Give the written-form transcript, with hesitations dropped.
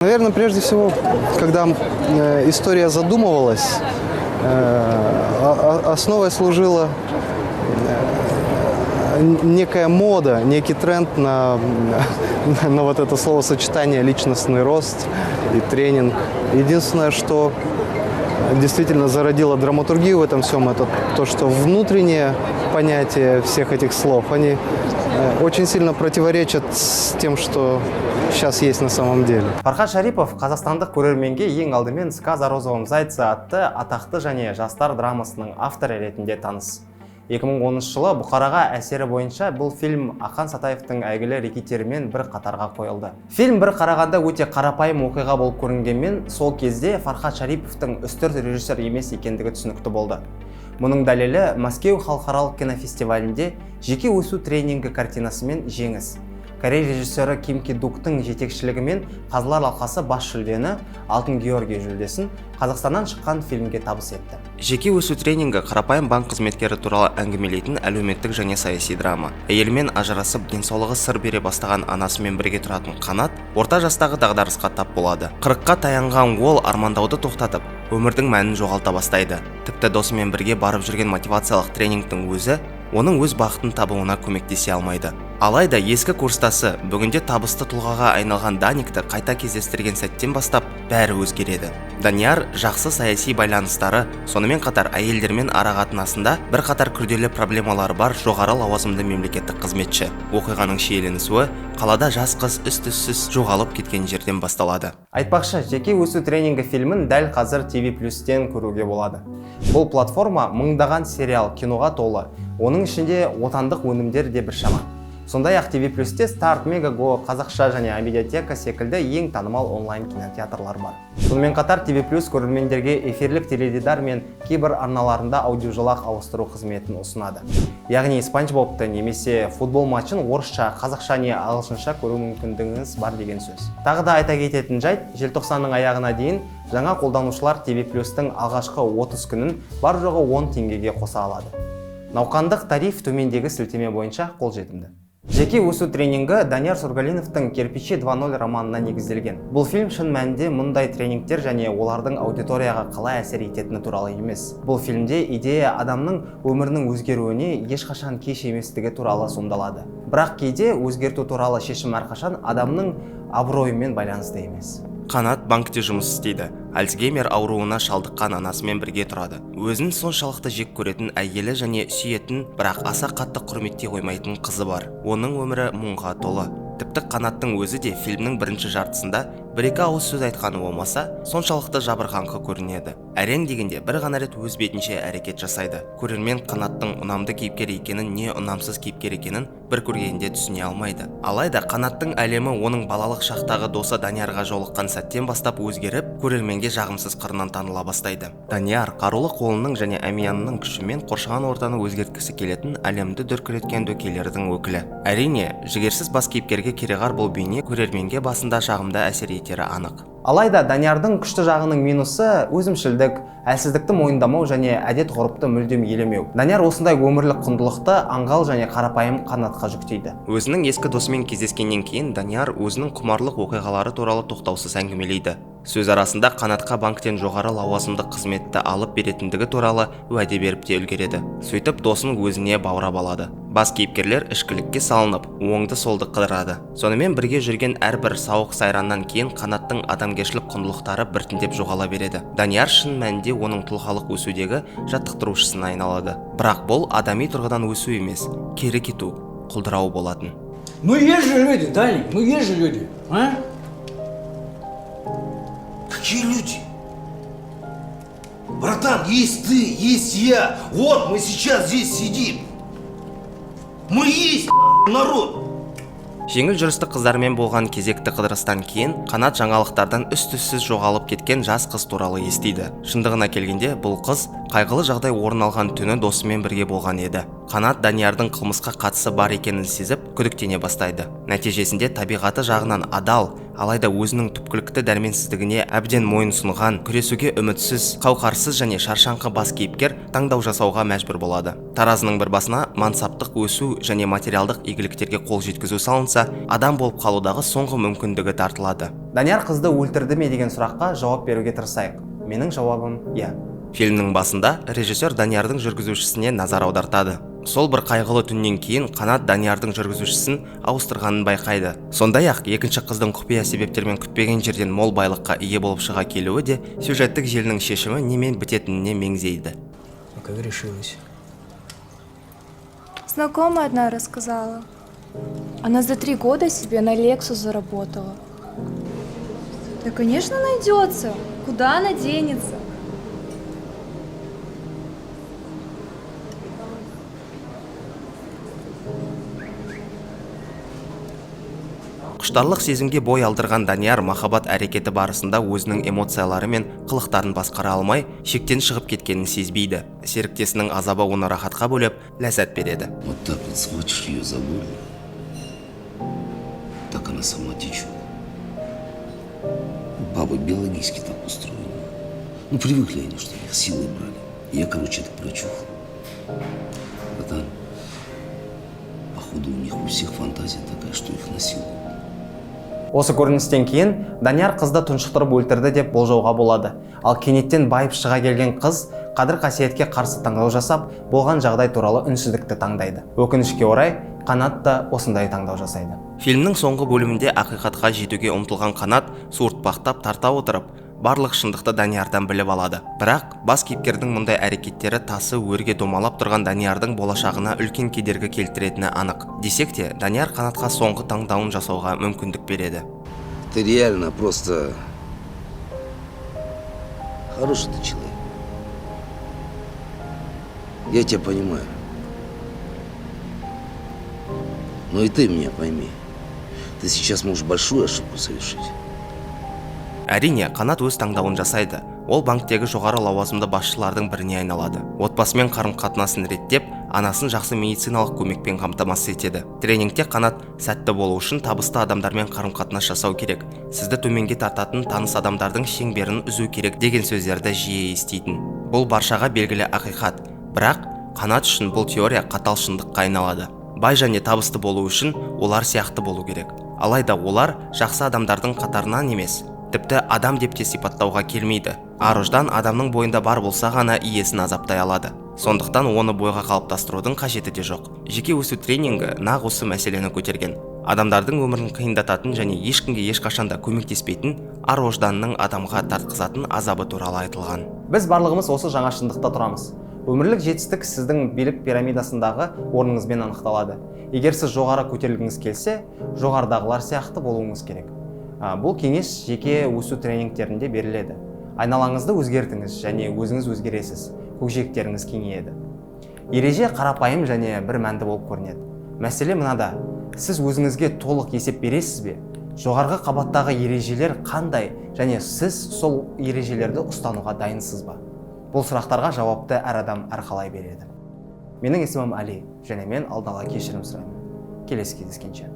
Наверное, прежде всего, когда история задумывалась, основой служила некая мода, некий тренд на вот это словосочетание «личностный рост» и тренинг. Единственное, что действительно зародило драматургию в этом всем, это то, что внутреннее понятие всех этих слов, они очень сильно противоречат с тем, что сейчас есть на самом деле. Фархат Шарипов қазақстандық көрерменге ең алдымен «Сказка о розовом зайце» атты атақты және жастар драмасының авторы ретінде таныс. 2010 жылы Бұқараға әсері бойынша бұл фильм Ақан Сатаевтың әйгілі рекеттерімен бір қатарға қойылды. Фильм бір қарағанда өте қарапайым оқиға болып көрінгенмен, сол кезде Фархат Шариповтың үстірт режиссер емес екендігі түсінікті болды. Мұның дәлелі Мәскеу халықаралық кинофестивалінде жеке өсу тренингі картинасымен жеңіс. Корей режиссері Ким Ки Дуктың жетекшілігімен Қазылар алқасы бас жүлдені, Алтын Георгий жүлдесін Қазақстаннан шыққан фильмге табыс етті. Жеке өсу тренингі қарапайым банк қызметкері туралы әңгімелейтін әлеуметтік және саяси драма. Әйелімен ажырасып, денсаулығы сыр бере бастаған анасымен бірге тұратын Қанат орта жастағы дағдарысқа тап болады. 40-қа таянған ол армандауды тоқтатып, өмірдің мәнін жоғалта бастайды. Тіпті досымен бірге барып жүрген мотивациялық тренингтің өзі оның өз бақытын табуына көмектесе алмайды. Алайда ескі курстасы бүгінде табысты тұлғаға айналған Даникті қайта кездестірген сәттен бастап бәрі өзгереді. Данияр жақсы саяси байланыстары, сонымен қатар әйелдермен арақатынасында бір қатар күрделі проблемалары бар жоғары лауазымды мемлекеттік қызметші. Оқиғаның шиеленісуі қалада жас қыз із-түзсіз жоғалып кеткен жерден басталады. Айтпақшы, жеке өсу тренингі фильмін дәл қазір TV+тен көруге болады. Бұл платформа мыңдаған сериал, киноға толы. Оның ішінде отандық өнімдер де біршама. Сондай-ақ TV+те Старт, Мегаго, Қазақша және Амедиатека секілді ең танымал онлайн кинотеатрлар бар. Сонымен қатар TV+ көрермендерге эфирлік теледидар мен кейбір арналарында аудиожолақ ауыстыру қызметін ұсынады. Яғни Спанч Бобты немесе футбол матчын орысша, қазақша не ағылшынша көру мүмкіндігіңіз бар деген сөз. Тағы да айта кететін жайт, желтоқсанның аяғына дейін жаңа қолданушылар TV+тың алғашқы 30 күнін бар жоғы 10 теңгеге қоса алады. Науқандық тариф төмендегі сілтеме бойынша қолжетімді. Жеке өсу тренингі Данияр Сургалиновтың «Кирпичи 2.0» романына негізделген. Бұл фильм шын мәнінде мұндай тренингтер және олардың аудиторияға қалай әсер ететіні туралы емес. Бұл фильмде идея адамның өмірінің өзгеруіне ешқашан кеш еместігі туралы сомдалады. Бірақ кейде өзгерту туралы шешім әрқашан адамның абыройымен байланысты емес. Қанат банкте жұмыс істейді. Альцгеймер ауруына шалдыққан анасымен бірге тұрады. Өзін соншалықты жек көретін әйелі және сүйетін, бірақ аса қатты құрметтей қоймайтын қызы бар. Оның өмірі мұңға толы. Тіпті Қанаттың өзі де фильмнің бірінші жартысында бір-екі ауыз сөз айтқаны болмаса, соншалықты жабырқаңқы көрінеді. Әрең дегенде бір ғана рет өз бетінше әрекет жасайды. Көрермен Қанаттың ұнамды кейіпкер екенін не ұнамсыз кейіпкер екенін бір көргенде түсіне алмайды. Алайда Қанаттың әлемі оның балалық шақтағы досы Даниярға жолыққан сәттен бастап өзгеріп, көрерменге жағымсыз қырынан таныла бастайды. Данияр қарулы қолының және әмиянының күшімен қоршаған ортаны өзгерткісі келетін әлемді дүркіреткен дөкейлердің өкілі. Әрине, жігерсіз бас кейіпкерге кереғар бұл бейне көрерменге басында жағымды әсер етері анық. Алайда Даниярдың күшті жағының минусы өзімшілдік, әлсіздікті мойындамау және әдет-ғұрыпты мүлдем елемеу. Данияр осындай өмірлік құндылықты аңғал және қарапайым Қанатқа жүктейді. Өзінің ескі досымен кездескеннен кейін Данияр өзінің құмарлық оқиғалары туралы тоқтаусыз әңгімелейді. Сөз арасында Қанатқа банктен жоғары лауазымды қызметті алып беретіндігі туралы уәде беріп те үлгереді. Сөйтіп досын өзіне баурап алады. Бас кейіпкерлер ішкілікке салынып, оңды-солды қыдырады. Сонымен бірге жүрген әрбір сауық сайраннан кейін Қанаттың адамгершілік құндылықтары біртіндеп жоғала береді. Данияр шын мәнінде оның тұлғалық өсудегі жаттықтырушысына айналады. Бірақ бұл адами тұрғыдан өсу емес, кері кету, құлдырау болатын. Ну есть же люди, Даник, ну есть же люди, а? Какие люди? Братан, есть ты, есть я. Вот мы сейчас здесь сидим. Мы есть народ. Жеңіл жүрісті қыздармен болған кезекті қыдырыстан кейін Қанат жаңалықтардан үз-түзсіз жоғалып кеткен жас қыз туралы естиді. Шындығына келгенде бұл қыз қайғылы жағдай орын алған түні досымен бірге болған еді. Қанат Даниярдың қылмысқа қатысы бар екенін сезіп, күдіктене бастайды. Нәтижесінде табиғаты жағынан адал, алайда өзінің түпкілікті дәрменсіздігіне әбден мойынсұнған, күресуге үмітсіз, қауқарсыз және шаршаңқы бас кейіпкер таңдау жасауға мәжбүр болады. Таразының бір басына мансаптық өсу және материалдық игіліктерге қол жеткізу салынса, адам болып қалудағы соңғы мүмкіндігі тартылады. Данияр қызды өлтірді ме деген сұраққа жауап беруге тырысайық. Менің жауабым иә. Фильмнің басында режиссер Даниярдың жүргізушісіне назар аудартады. Сол бір қайғылы түннен кейін Қанат Даниярдың жүргізушісін ауыстырғанын байқайды. Сондай-ақ екінші қыздың құпия себептермен күтпеген жерден мол байлыққа ие болып шыға келуі де сюжеттік желінің шешімі немен бітетініне меңзейді. А как решилась? Знакомая одна рассказала. Она за 3 года себе на Lexus заработала. Да, конечно, найдется. Куда она денется? Құштарлық сезімге бой алдырған Данияр махаббат әрекеті барысында өзінің эмоциялары мен қылықтарын басқара алмай, шектен шығып кеткенін сезбейді. Серіктесінің азабы оны рахатқа бөлеп, ләззат береді. Вот так вот схватишь ее за горло, так она сама течет. Бабы биологически так устроены. Ну, привыкли они, что их силой брали. Я, короче, это прочухал. Братан, походу, у них у всех фантазия такая, что их насилуют. Осы көріністен кейін Данияр қызды тұншықтырып өлтірді деп болжауға болады. Ал кенеттен байып шыға келген қыз қадір-қасиетке қарсы таңдау жасап, болған жағдай туралы үнсіздікті таңдайды. Өкінішке орай, Қанат та осындай таңдау жасайды. Фильмнің соңғы бөлімінде ақиқатқа жетуге ұмтылған Қанат суыртпақтап тарта отырып, барлық шындықты Даниярдан біліп алады. Бірақ бас кейіпкердің мұндай әрекеттері тасы өрге домалап тұрған Даниярдың болашағына үлкен кедергі келтіретіні анық. Десек те, Данияр Қанатқа соңғы таңдауын жасауға мүмкіндік береді. Ты реально просто хороший ты человек. Я тебя понимаю. Но и ты меня пойми. Ты сейчас можешь большую ошибку совершить. Әрине, Қанат өз таңдауын жасайды. Ол банктегі жоғары лауазымды басшылардың біріне айналады. Отбасымен қарым-қатынасын реттеп, анасын жақсы медициналық көмекпен қамтамасыз етеді. Тренингте Қанат сәтті болу үшін табысты адамдармен қарым-қатынас жасау керек. Сізді төменге тартатын таныс адамдардың шеңберін үзу керек деген сөздерді жиі еститін. Бұл баршаға белгілі ақиқат. Бірақ Қанат үшін бұл теория қатал шындыққа айналады. Бай және табысты болу үшін олар сияқты болу керек. Алайда олар жақсы адамдардың қатарынан емес, тіпті адам деп те сипаттауға келмейді. Ар-ождан адамның бойында бар болса ғана иесін азаптай алады. Сондықтан оны бойға қалыптастырудың қажеті де жоқ. Жеке өсу тренингі нақ осы мәселені көтерген. Адамдардың өмірін қиындататын және ешкімге ешқашанда көмектеспейтін ар-ожданның адамға тартқызатын азабы туралы айтылған. Біз барлығымыз осы жаңа шындықта тұрамыз. Өмірлік жетістік сіздің билік пирамидасындағы орныңызбен анықталады. Егер сіз жоғары көтерілгіңіз келсе, жоғарыдағылар сияқты болуыңыз керек. Бұл кеңес жеке өсу тренингтерінде беріледі. Айналаңызды өзгертіңіз және өзіңіз өзгересіз, көкжиектеріңіз кеңейеді. Ереже қарапайым және бір мәнді болып көрінеді. Мәселе мынада, сіз өзіңізге толық есеп бересіз бе? Жоғарғы қабаттағы ережелер қандай және сіз сол ережелерді ұстануға дайынсыз ба? Бұл сұрақтарға жауапты әр адам әрқалай береді. Менің есімім Али және мен алдала кешірім сұраймын. Келесі кездескенше.